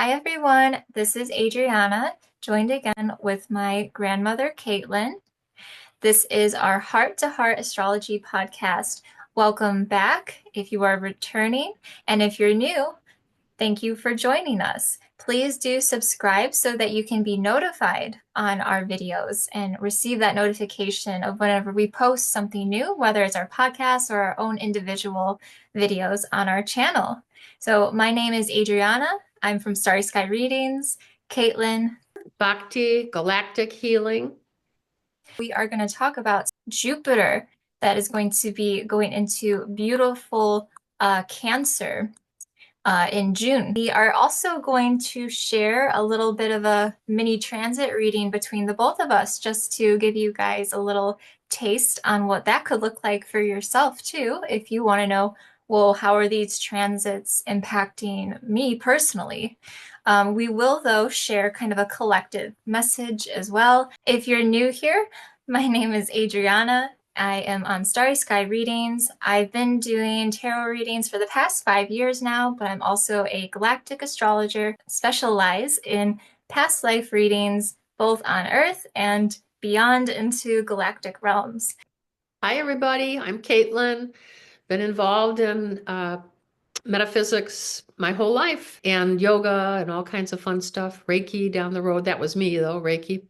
Hi everyone, this is Adriana, joined again with my grandmother Caitlin. This is our Heart to Heart Astrology Podcast. Welcome back if you are returning, and if you're new, thank you for joining us. Please do subscribe so that you can be notified on our videos and receive that notification of whenever we post something new, whether it's our podcast or our own individual videos on our channel. So my name is Adriana. I'm from Starry Sky Readings. Caitlin. Bhakti, Galactic Healing. We are going to talk about Jupiter that is going to be going into beautiful Cancer in June. We are also going to share a little bit of a mini transit reading between the both of us, just to give you guys a little taste on what that could look like for yourself too, if you want to know, well, how are these transits impacting me personally? We will, though, share kind of a collective message as well. If you're new here, my name is Adriana. I am on Starry Sky Readings. I've been doing tarot readings for the past 5 years now, but I'm also a galactic astrologer, specialize in past life readings, both on Earth and beyond into galactic realms. Hi, everybody. I'm Caitlin. Been involved in metaphysics my whole life and yoga and all kinds of fun stuff. Reiki down the road. That was me, though, Reiki.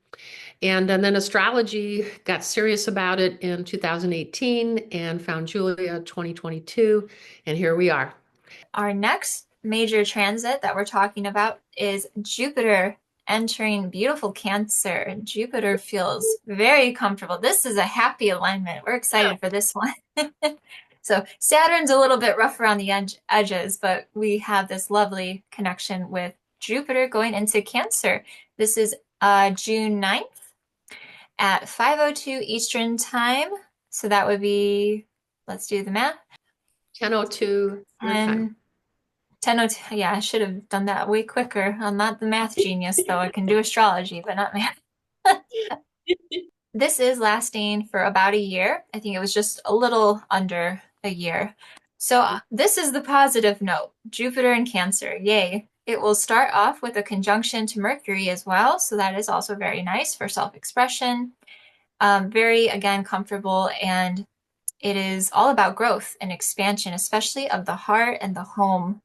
And then astrology, got serious about it in 2018 and found Julia 2022. And here we are. Our next major transit that we're talking about is Jupiter entering beautiful Cancer. Jupiter feels very comfortable. This is a happy alignment. We're excited for this one. So Saturn's a little bit rough around the edges, but we have this lovely connection with Jupiter going into Cancer. This is June 9th at 5:02 Eastern Time. So that would be, let's do the math. 10:02 your time. 10:02. Yeah, I should have done that way quicker. I'm not the math genius, though. I can do astrology, but not math. This is lasting for about a year. I think it was just a little under a year. So this is the positive note. Jupiter in Cancer, yay. It will start off with a conjunction to Mercury as well. So that is also very nice for self-expression. Very, again, comfortable, and it is all about growth and expansion, especially of the heart and the home.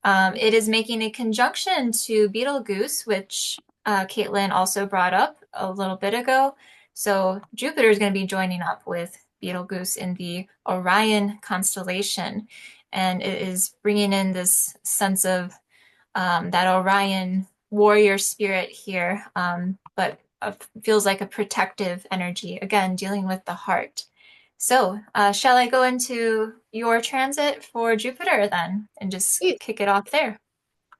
It is making a conjunction to Betelgeuse, which Caitlin also brought up a little bit ago. So Jupiter is going to be joining up with Betelgeuse in the Orion constellation, and it is bringing in this sense of that Orion warrior spirit here, but feels like a protective energy, again, dealing with the heart. So, shall I go into your transit for Jupiter then and just kick it off there?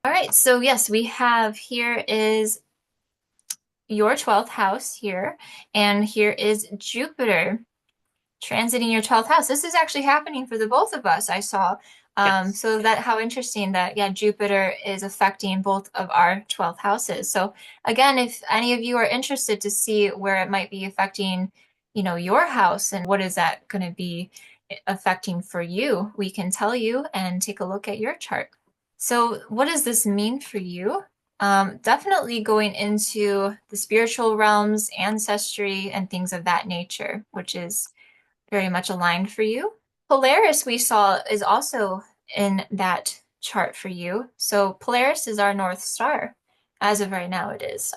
All right, so yes, we have here is your 12th house here, and here is Jupiter transiting your 12th house. This is actually happening for the both of us, I saw. Yes. So that how interesting that, yeah, Jupiter is affecting both of our 12th houses. So again, if any of you are interested to see where it might be affecting, your house and what is that going to be affecting for you, we can tell you and take a look at your chart. So what does this mean for you? Definitely going into the spiritual realms, ancestry, and things of that nature, which is very much aligned for you. Polaris, we saw, is also in that chart for you. So Polaris is our North Star. As of right now, it is.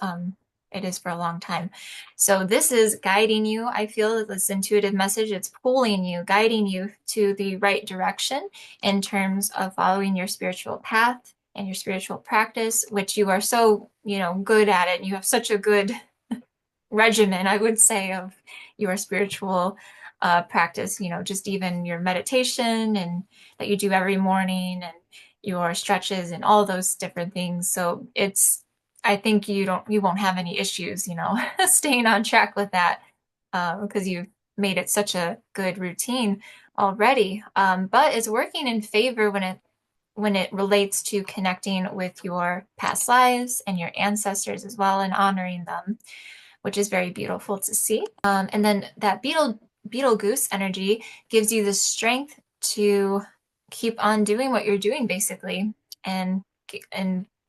It is for a long time. So this is guiding you. I feel this intuitive message, it's pulling you, guiding you to the right direction in terms of following your spiritual path and your spiritual practice, which you are so, good at it. You have such a good regimen, I would say, of your spiritual practice, just even your meditation and that you do every morning and your stretches and all those different things. So I think you won't have any issues, staying on track with that because you've made it such a good routine already. But it's working in favor when it relates to connecting with your past lives and your ancestors as well and honoring them, which is very beautiful to see. And then that Betelgeuse energy gives you the strength to keep on doing what you're doing, basically, and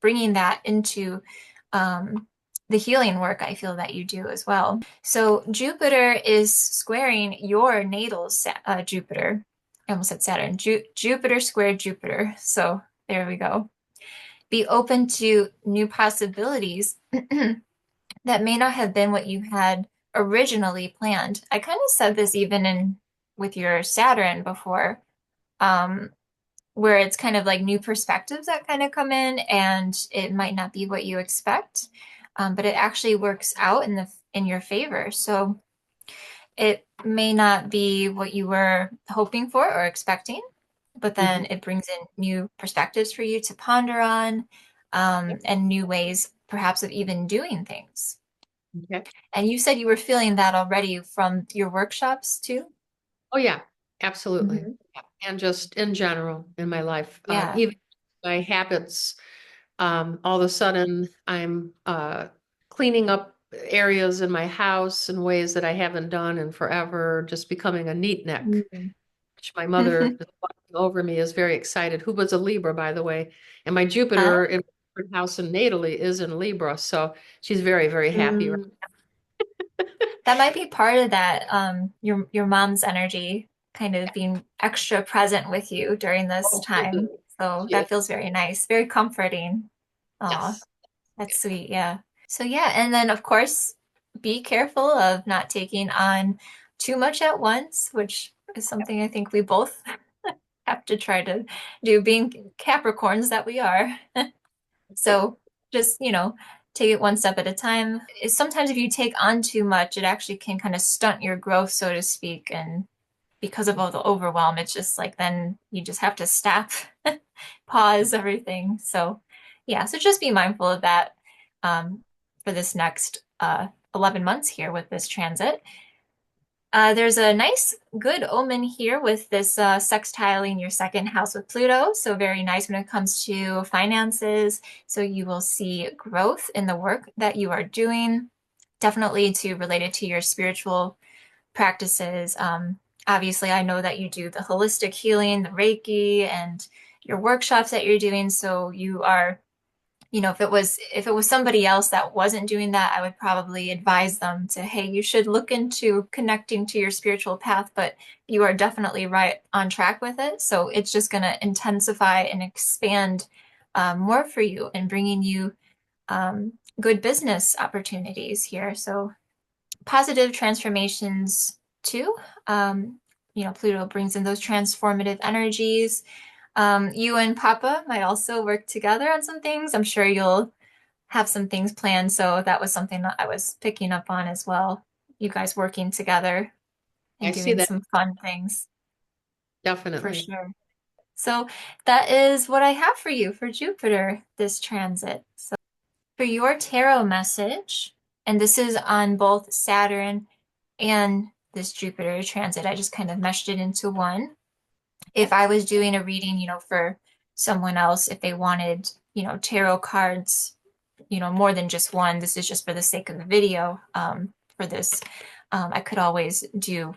bringing that into the healing work I feel that you do as well. So Jupiter is squaring your natal Jupiter. I almost said Saturn. Jupiter squared Jupiter. So there we go. Be open to new possibilities that may not have been what you had originally planned. I kind of said this even in with your Saturn before, um, where it's kind of like new perspectives that kind of come in, and it might not be what you expect, but it actually works out in your favor. So it may not be what you were hoping for or expecting, but then it brings in new perspectives for you to ponder on, and new ways perhaps of even doing things. Okay. And you said you were feeling that already from your workshops too? Oh yeah, absolutely. Mhm. Yeah. And just in general in my life, Yeah. even my habits, all of a sudden I'm cleaning up areas in my house in ways that I haven't done in forever, just becoming a neat neck, Mm. which my mother is watching over me is very excited, who was a Libra, by the way. And my Huh? Jupiter in her house in natally is in Libra. So she's very, very happy. Mm. That might be part of that, your mom's energy kind of being extra present with you during this Oh, she time. is. So She that is. feels very nice, very comforting. Aw, Yes. that's sweet. Yeah. So yeah, and then of course, be careful of not taking on too much at once, which is something I think we both have to try to do, being Capricorns that we are. So just, take it one step at a time. Sometimes if you take on too much, it actually can kind of stunt your growth, so to speak. And because of all the overwhelm, it's just like then you just have to stop, pause everything. So yeah, so just be mindful of that, for this next 11 months here with this transit. There's a nice, good omen here with this sextiling your second house with Pluto. So, very nice when it comes to finances. So, you will see growth in the work that you are doing, definitely to related to your spiritual practices. Obviously, I know that you do the holistic healing, the Reiki, and your workshops that you're doing. So, you are, if it was somebody else that wasn't doing that, I would probably advise them to, hey, you should look into connecting to your spiritual path, but you are definitely right on track with it. So it's just going to intensify and expand, more for you and bringing you, good business opportunities here. So positive transformations too. Pluto brings in those transformative energies. You and Papa might also work together on some things. I'm sure you'll have some things planned. So that was something that I was picking up on as well. You guys working together I and see doing that some fun things for definitely. sure. So that is what I have for you for Jupiter this transit. So for your tarot message, and this is on both Saturn and this Jupiter transit, I just kind of meshed it into one. If I was doing a reading, for someone else, if they wanted, tarot cards, more than just one, this is just for the sake of the video. For this, I could always do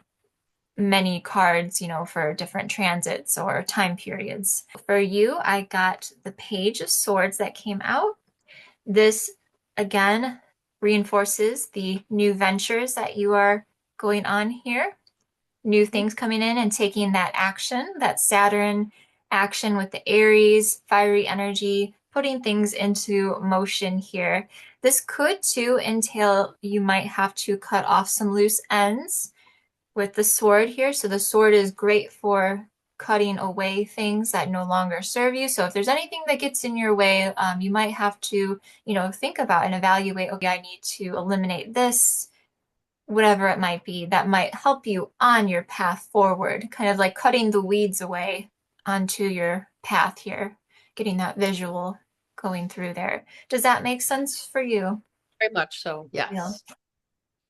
many cards, for different transits or time periods. For you, I got the Page of Swords that came out. This again reinforces the new ventures that you are going on here, new things coming in and taking that action, that Saturn action with the Aries, fiery energy, putting things into motion here. This could too entail you might have to cut off some loose ends with the sword here. So the sword is great for cutting away things that no longer serve you. So if there's anything that gets in your way, you might have to, think about and evaluate, okay, I need to eliminate this, whatever it might be, that might help you on your path forward, kind of like cutting the weeds away onto your path here, getting that visual going through there. Does that make sense for you? Very much so. Yeah. Yes,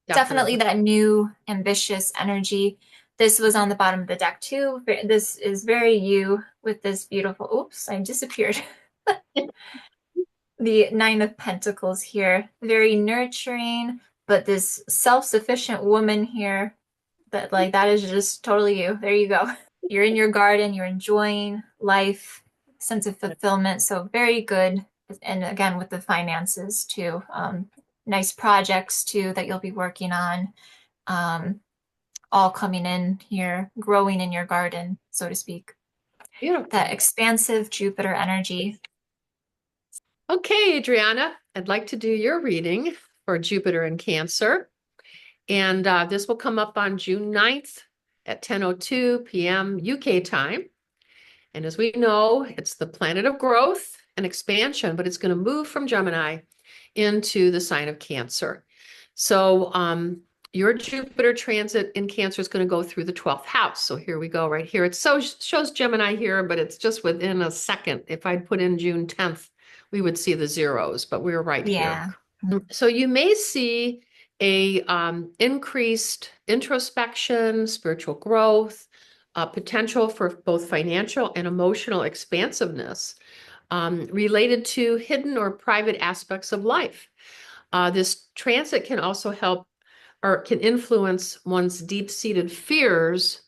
Definitely definitely. that new ambitious energy. This was on the bottom of the deck too. This is very you with this beautiful, oops, I disappeared. The Nine of Pentacles here, very nurturing, but this self-sufficient woman here, that is just totally you. There you go. You're in your garden, you're enjoying life, sense of fulfillment. So very good. And again, with the finances too, nice projects too that you'll be working on, um, all coming in here, growing in your garden, so to speak. That Beautiful. expansive Jupiter energy. Okay, Adriana, I'd like to do your reading for Jupiter in Cancer. And this will come up on June 9th at 10:02 p.m. UK time. And as we know, it's the planet of growth and expansion, but it's going to move from Gemini into the sign of Cancer. So your Jupiter transit in Cancer is going to go through the 12th house. So here we go right here. It shows Gemini here, but it's just within a second. If I'd put in June 10th, we would see the zeros, but we're right here. Yeah. So you may see a increased introspection, spiritual growth, potential for both financial and emotional expansiveness related to hidden or private aspects of life. This transit can also help or can influence one's deep-seated fears,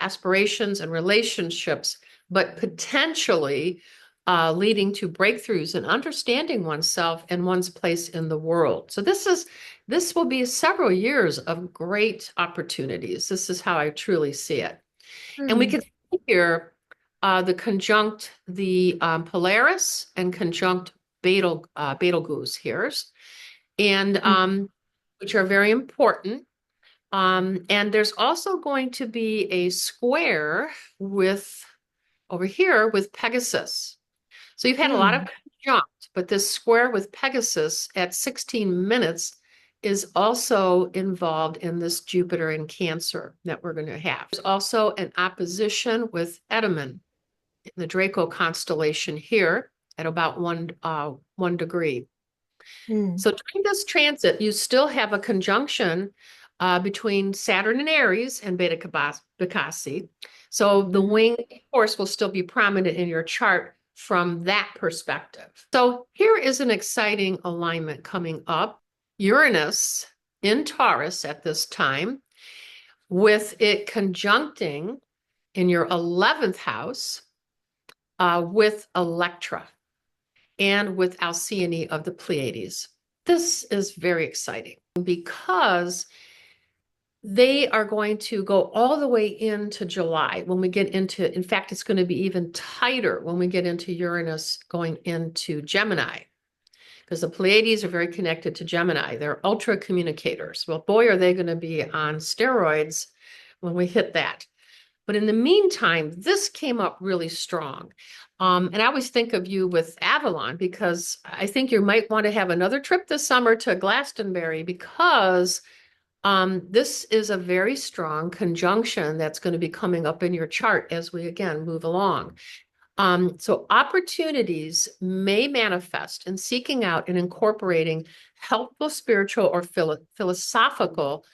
aspirations, and relationships, but potentially leading to breakthroughs and understanding oneself and one's place in the world. So this will be several years of great opportunities. This is how I truly see it. And we Hmm. can see here the conjunct the Polaris and conjunct Betelgeuse here, and which are very important. And there's also going to be a square with over here with Pegasus. So you've had a lot of Hmm. conjunct, but this square with Pegasus at 16 minutes is also involved in this Jupiter in Cancer that we're going to have. There's also an opposition with Edaman in the Draco constellation here at about 1 degree. Hmm. So during this transit, you still have a conjunction between Saturn and Aries and Beta Bacassi. So the Mhm. wing force will still be prominent in your chart from that perspective. So here is an exciting alignment coming up. Uranus in Taurus at this time, with it conjuncting in your 11th house with Electra and with Alcyone of the Pleiades. This is very exciting because they are going to go all the way into July when we get into, in fact, it's going to be even tighter when we get into Uranus going into Gemini, because the Pleiades are very connected to Gemini. They're ultra communicators. Well, boy, are they going to be on steroids when we hit that. But in the meantime, this came up really strong. And I always think of you with Avalon because I think you might want to have another trip this summer to Glastonbury because this is a very strong conjunction that's going to be coming up in your chart as we again move along. So opportunities may manifest in seeking out and incorporating helpful spiritual or philosophical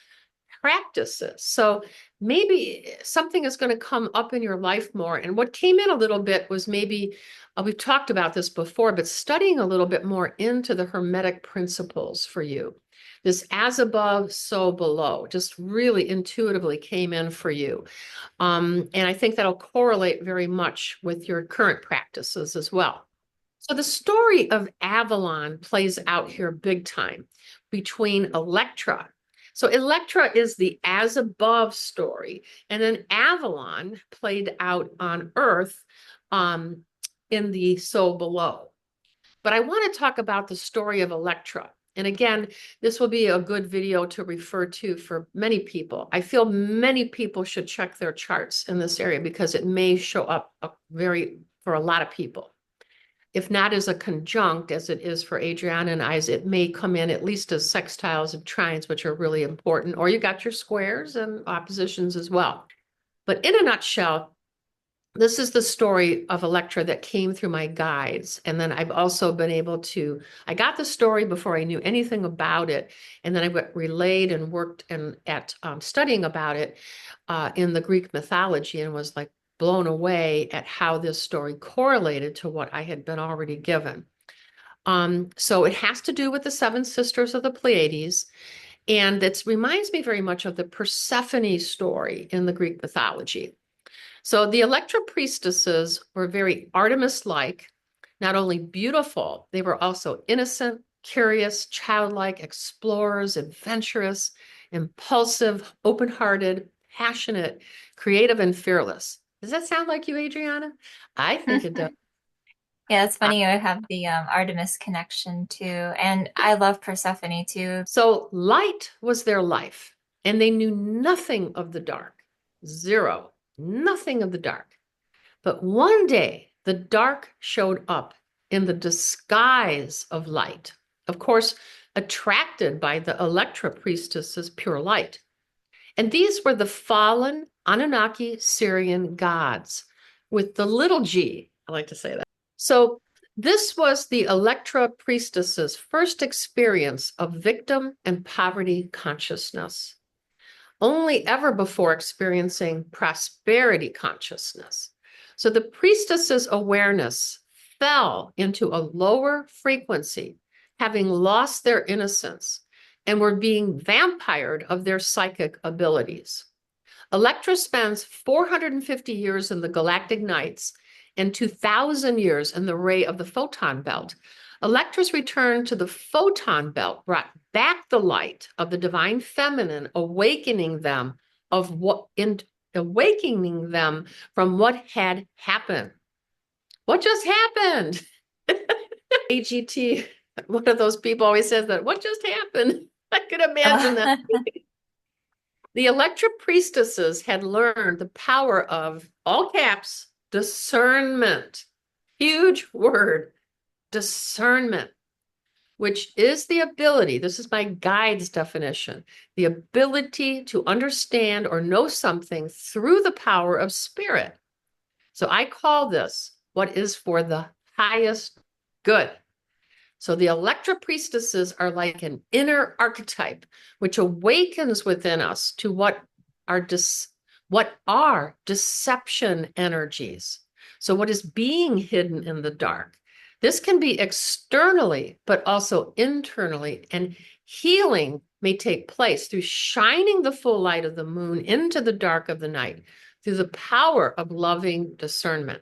practices. So maybe something is going to come up in your life more. And what came in a little bit was maybe, we've talked about this before, but studying a little bit more into the Hermetic principles for you. This as above, so below, just really intuitively came in for you. And I think that'll correlate very much with your current practices as well. So the story of Avalon plays out here big time between Electra. So Electra is the as above story, and then Avalon played out on Earth in the so below. But I want to talk about the story of Electra. And again, this will be a good video to refer to for many people. I feel many people should check their charts in this area because it may show up for a lot of people. If not as a conjunct, as it is for Adriana and I, it may come in at least as sextiles and trines, which are really important, or you got your squares and oppositions as well. But in a nutshell, this is the story of Electra that came through my guides. And then I've also been able to, I got the story before I knew anything about it. And then I relayed and worked at studying about it in the Greek mythology and was like blown away at how this story correlated to what I had been already given. So it has to do with the seven sisters of the Pleiades. And it reminds me very much of the Persephone story in the Greek mythology. So the Electra priestesses were very Artemis-like. not only beautiful, they were also innocent, curious, childlike, explorers, adventurous, impulsive, open-hearted, passionate, creative, and fearless. Does that sound like you, Adriana? I think it does. Yeah, it's funny. I have the Artemis connection too, and I love Persephone too. So light was their life, and they knew nothing of the dark. Zero. Nothing of the dark. But one day, the dark showed up in the disguise of light. Of course, attracted by the Electra priestess's pure light. And these were the fallen Anunnaki Syrian gods with the little g. I like to say that. So this was the Electra priestess's first experience of victim and poverty consciousness, only ever before experiencing prosperity consciousness. So the priestess's awareness fell into a lower frequency, having lost their innocence, and were being vampired of their psychic abilities. Electra spends 450 years in the galactic nights and 2,000 years in the ray of the photon belt. Electra's return to the photon belt brought back the light of the divine feminine, awakening them from what had happened. What just happened? AGT, one of those people always says that, what just happened? I could imagine that. The Electra priestesses had learned the power of, all caps, discernment. Huge word, discernment, which is the ability, this is my guide's definition, the ability to understand or know something through the power of spirit. So I call this what is for the highest good. So the Electra priestesses are like an inner archetype, which awakens within us to what are deception energies. So what is being hidden in the dark? This can be externally, but also internally, and healing may take place through shining the full light of the moon into the dark of the night through the power of loving discernment.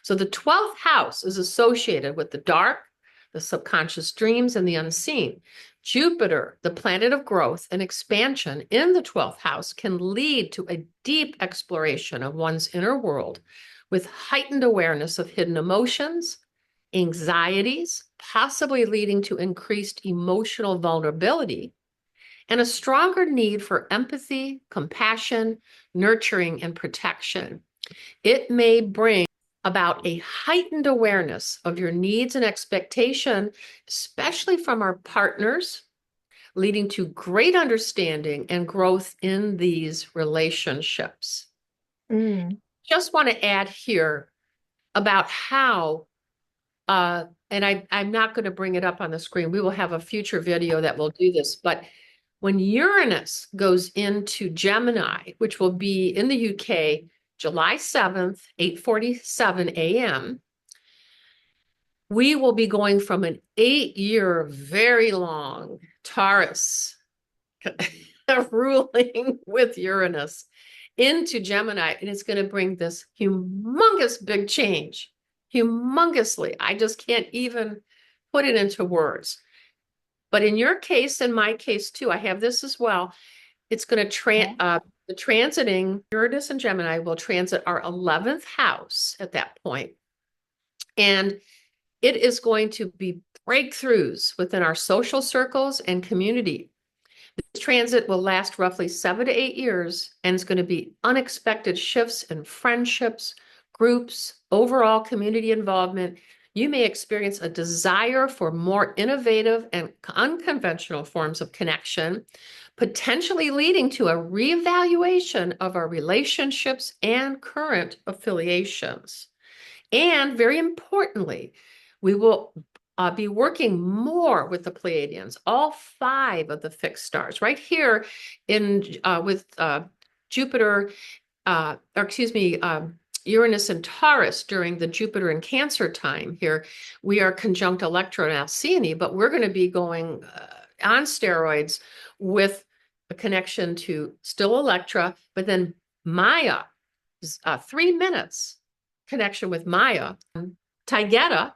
So the 12th house is associated with the dark, the subconscious dreams, and the unseen. Jupiter, the planet of growth and expansion in the 12th house, can lead to a deep exploration of one's inner world with heightened awareness of hidden emotions, anxieties, possibly leading to increased emotional vulnerability, and a stronger need for empathy, compassion, nurturing, and protection. It may bring about a heightened awareness of your needs and expectation, especially from our partners, leading to great understanding and growth in these relationships. Just want to add here about how, and I'm not going to bring it up on the screen. We will have a future video that will do this, but when Uranus goes into Gemini, which will be in the UK, July 7th, 8:47 a.m., we will be going from an 8-year, very long Taurus ruling with Uranus into Gemini, and it's going to bring this humongous big change, humongously. I just can't even put it into words. But in your case, in my case too, I have this as well. It's going to the transiting Uranus and Gemini will transit our 11th house at that point. And it is going to be breakthroughs within our social circles and community. This transit will last roughly 7 to 8 years, and it's going to be unexpected shifts in friendships, groups, overall community involvement. You may experience a desire for more innovative and unconventional forms of connection, potentially leading to a reevaluation of our relationships and current affiliations. And very importantly, we will be working more with the Pleiadians, all 5 of the fixed stars, right here in with Jupiter, Uranus and Taurus during the Jupiter and Cancer time here. We are conjunct Electra and Alcyone, but we're going to be going on steroids with a connection to still Electra, but then Maya, 3 minutes connection with Maya, Taygeta,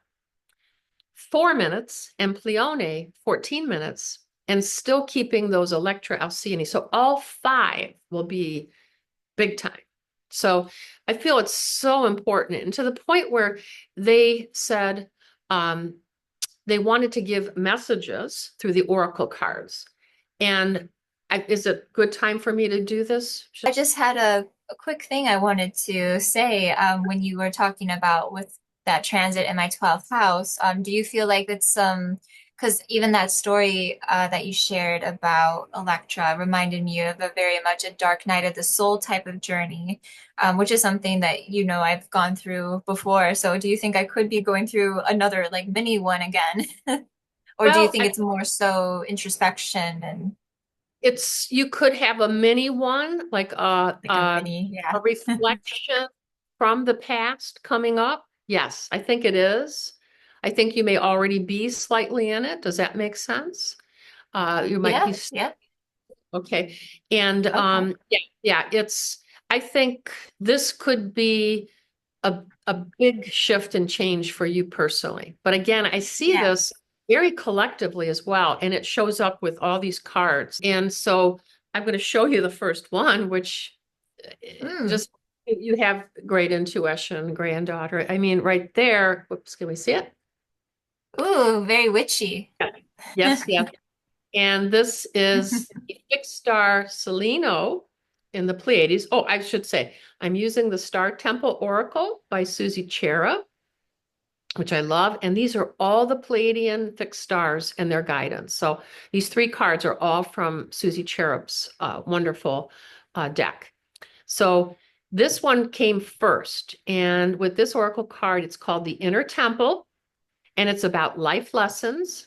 4 minutes, and Pleione 14 minutes, and still keeping those Electra Alcyone. So all 5 will be big time. So I feel it's so important, and to the point where they said they wanted to give messages through the oracle cards. And is it good time for me to do this? I just had a quick thing I wanted to say when you were talking about with that transit in my 12th house. Do you feel like it's because even that story that you shared about Electra reminded me of a very much a dark night of the soul type of journey, which is something that I've gone through before. So do you think I could be going through another like mini one again? Or do you Well, think it's more so introspection and you could have a mini one, like like a mini, yeah. a reflection from the past coming up. Yes, I think it is. I think you may already be slightly in it. Does that make sense? You might Yeah, be yeah. okay. And Okay. yeah, I think this could be a big shift and change for you personally. But again, I see Yeah. this very collectively as well, and it shows up with all these cards. And so I'm going to show you the first one, which Mm. just you have great intuition, granddaughter. I mean, right there. Whoops, can we see it? Ooh, very witchy. Yeah. Yes, yes. And this is a fixed star Seleno in the Pleiades. Oh, I should say, I'm using the Star Temple Oracle by Susie Cherub, which I love. And these are all the Pleiadian fixed stars and their guidance. So these 3 cards are all from Susie Cherub's wonderful deck. So this one came first. And with this Oracle card, it's called the Inner Temple, and it's about life lessons.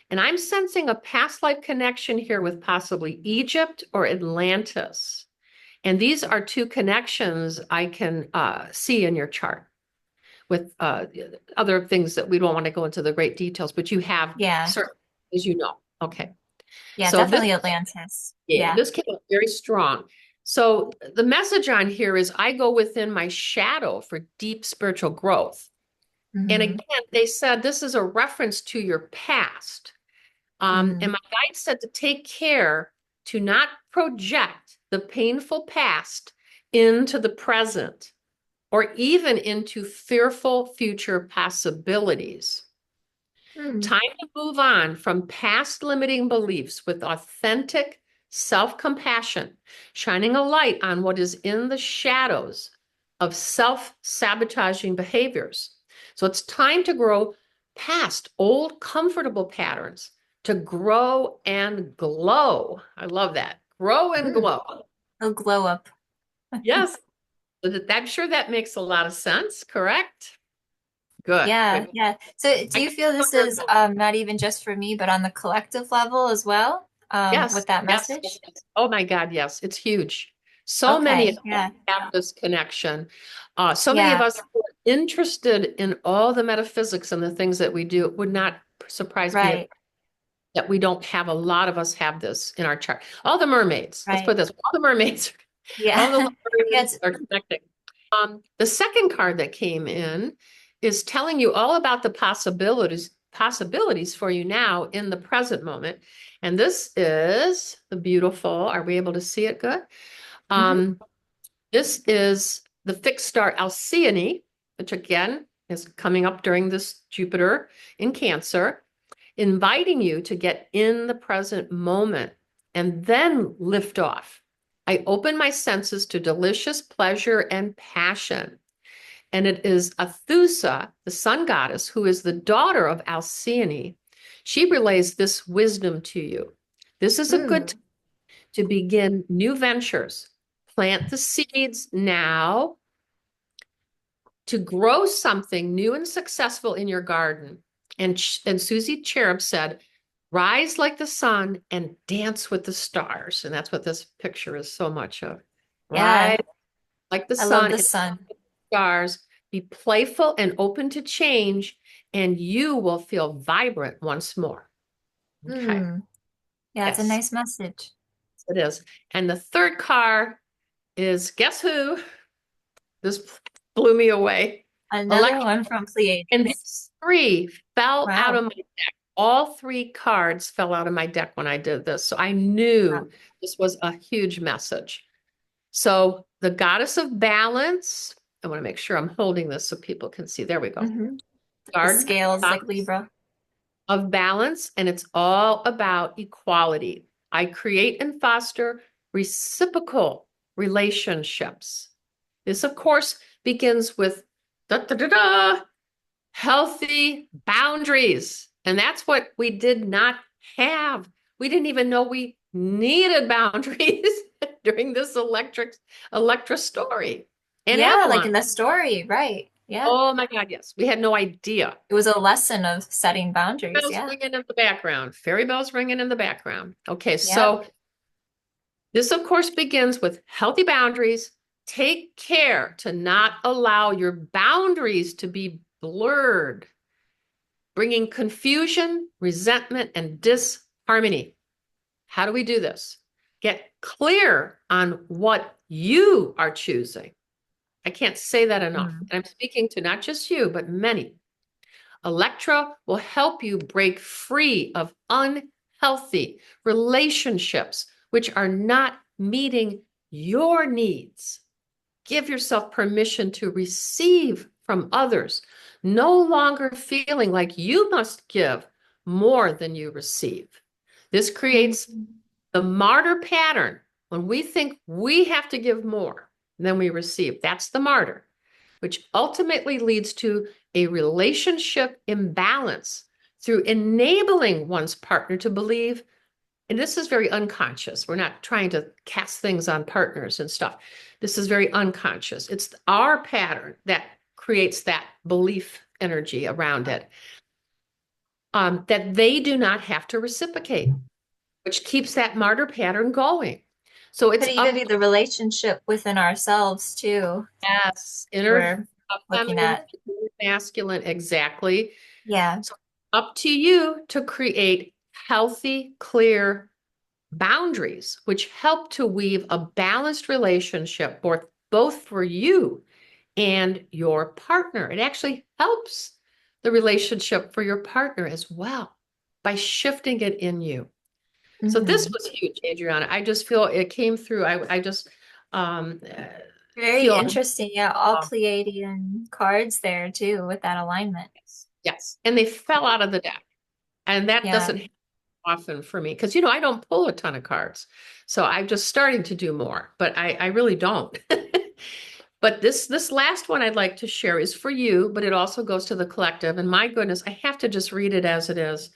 And I'm sensing a past life connection here with possibly Egypt or Atlantis. And these are 2 connections I can see in your chart with other things that we don't want to go into the great details, but you have Yeah. certain, as you know. Okay. Yeah, So definitely Atlantis. yeah, Yeah. this came out very strong. So the message on here is I go within my shadow for deep spiritual growth. And Hmm. again, they said this is a reference to your past. And Mm. my guide said to take care to not project the painful past into the present or even into fearful future possibilities. Mm. Time to move on from past limiting beliefs with authentic self-compassion, shining a light on what is in the shadows of self-sabotaging behaviors. So it's time to grow past old comfortable patterns to grow and glow. I love that. Grow and Mm. glow. It'll glow up. Yes. I'm sure that makes a lot of sense, correct? Good, Yeah, good. yeah. So do I you can feel feel this your is not even just for me, but on the collective level as well, yes, with that yes, message? yes. Oh my God, yes, it's huge. So many of Okay, us yeah. have this connection. So many of Yeah, us who are interested in all the metaphysics and the things that we do. It would not surprise me right, that we don't have a lot of us have this in our chart. All the mermaids, let's put right. this, all the mermaids, all the Yeah. Yeah, lovers are connecting. The second card that came in is telling you all about the possibilities for you now in the present moment. And this is the beautiful, are we able to see it good? hmm. Um, this is the fixed star Alcyone, which again is coming up during this Jupiter in Cancer, inviting you to get in the present moment and then lift off. I open my senses to delicious pleasure and passion. And it is Athusa, the sun goddess, who is the daughter of Alcyone. She relays this wisdom to you. This is a good Mm. time to begin new ventures. Plant the seeds now to grow something new and successful in your garden. And Susie Cherub said, rise like the sun and dance with the stars. And that's what this picture is so much of. Yeah, Rise like the I love sun the and sun. stars. Be playful and open to change, and you will feel vibrant once more. Okay. Mm. Yeah, it's a Yes, nice message. it is. And the third card is guess who? This blew me away. Another Electra, one from and Pleiades. these three fell out Wow. of my deck. All three cards fell out of my deck when I did this. So I Wow. knew this was a huge message. So the goddess of balance, I want to make sure I'm holding this so people can see. There we go. Hmm. The Guard, scales like goddess Libra. of balance, and it's all about equality. I create and foster reciprocal relationships. This, of course, begins with da, da, da, da, healthy boundaries. And that's what we did not have. We didn't even know we needed boundaries during this Electra story and Yeah, like Avalon. in the story, right. Yeah. Oh my God, yes. We had no idea. It was a lesson of setting boundaries. Bells Yeah. ringing in the background. Fairy bells ringing in the background. Okay, Yep. so this, of course, begins with healthy boundaries. Take care to not allow your boundaries to be blurred, bringing confusion, resentment, and disharmony. How do we do this? Get clear on what you are choosing. I can't say that enough. Mm. And I'm speaking to not just you, but many. Electra will help you break free of unhealthy relationships, which are not meeting your needs. Give yourself permission to receive from others, no longer feeling like you must give more than you receive. This creates Mhm. the martyr pattern. When we think we have to give more than we receive, that's the martyr, which ultimately leads to a relationship imbalance through enabling one's partner to believe, and this is very unconscious. We're not trying to cast things on partners and stuff. This is very unconscious. It's our pattern that creates that belief energy around it, that they do not have to reciprocate, which keeps that martyr pattern going. So Could it's even up be to the relationship within ourselves too. us, inner We're looking feminine, at. inner masculine, exactly. Yeah. So up to you to create healthy, clear boundaries, which help to weave a balanced relationship both for you and your partner. It actually helps the relationship for your partner as well by shifting it in you. So this Hmm. was huge, Adriana. I just feel it came through. I just um, Very feel interesting. Yeah, all um, Pleiadian cards there too with that alignment. yes, yes. And they fell out of the deck. And that Yeah. doesn't happen often for me because, I don't pull a ton of cards. So I'm just starting to do more, but I really don't. But this last one I'd like to share is for you, but it also goes to the collective. And my goodness, I have to just read it as it is.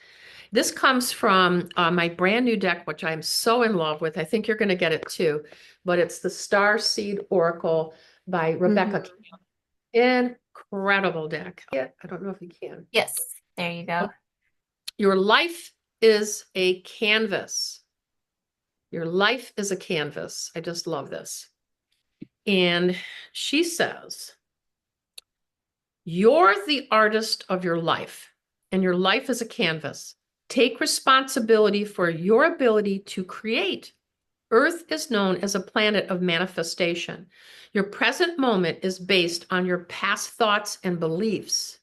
This comes from my brand new deck, which I'm so in love with. I think you're going to get it too. But it's the Star Seed Oracle by Rebecca. Hmm. Incredible deck. Yeah, I don't know if you can. Yes, there you go. Your life is a canvas. Your life is a canvas. I just love this. And she says, you're the artist of your life, and your life is a canvas. Take responsibility for your ability to create. Earth is known as a planet of manifestation. Your present moment is based on your past thoughts and beliefs.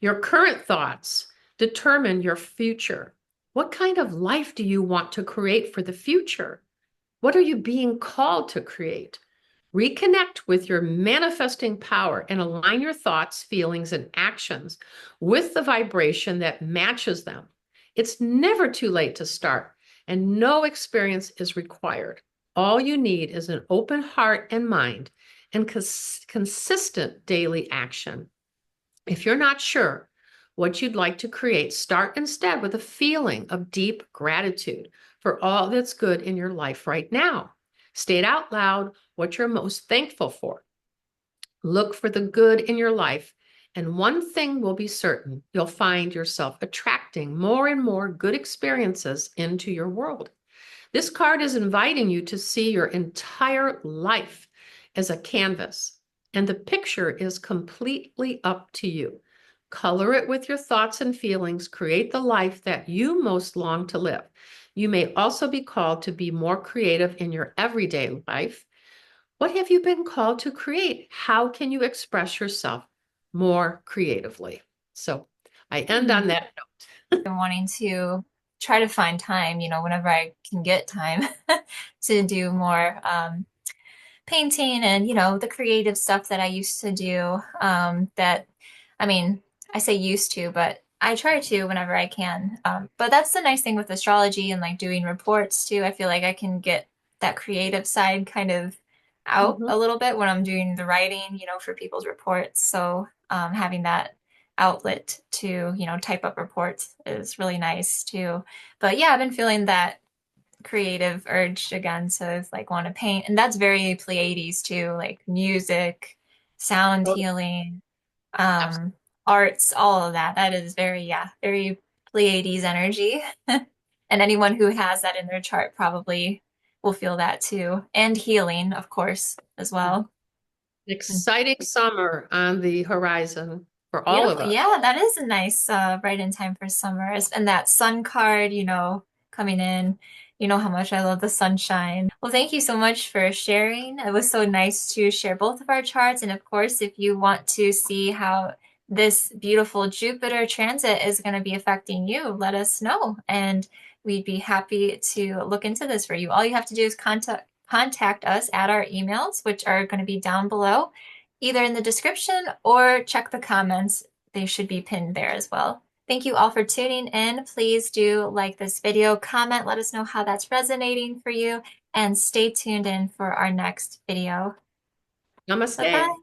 Your current thoughts determine your future. What kind of life do you want to create for the future? What are you being called to create? Reconnect with your manifesting power and align your thoughts, feelings, and actions with the vibration that matches them. It's never too late to start, and no experience is required. All you need is an open heart and mind and consistent daily action. If you're not sure what you'd like to create, start instead with a feeling of deep gratitude for all that's good in your life right now. State out loud what you're most thankful for. Look for the good in your life, and one thing will be certain, you'll find yourself attracting more and more good experiences into your world. This card is inviting you to see your entire life as a canvas, and the picture is completely up to you. Color it with your thoughts and feelings. Create the life that you most long to live. You may also be called to be more creative in your everyday life. What have you been called to create? How can you express yourself more creatively. So I end on that note. Been wanting to try to find time, whenever I can get time to do more painting and, the creative stuff that I used to do. That, I mean, I say used to, but I try to whenever I can. But that's the nice thing with astrology and like doing reports too. I feel like I can get that creative side kind of out Mhm. a little bit when I'm doing the writing, for people's reports. So having that outlet to, type up reports is really nice too. But yeah, I've been feeling that creative urge again to like want to paint. And that's very Pleiades too, like music, sound Oh, healing, abs- arts, all of that. That is very, yeah, very Pleiades energy. And anyone who has that in their chart probably will feel that too. And healing, of course, as well. Exciting summer on the horizon for all of Beautiful. us. Yeah, that is a nice right in time for summer. And that sun card, coming in. You know how much I love the sunshine. Well, thank you so much for sharing. It was so nice to share both of our charts. And of course, if you want to see how this beautiful Jupiter transit is going to be affecting you, let us know. And we'd be happy to look into this for you. All you have to do is contact us at our emails, which are going to be down below either in the description or check the comments. They should be pinned there as well. Thank you all for tuning in. Please do like this video, comment, let us know how that's resonating for you, and stay tuned in for our next video. Namaste. Bye-bye.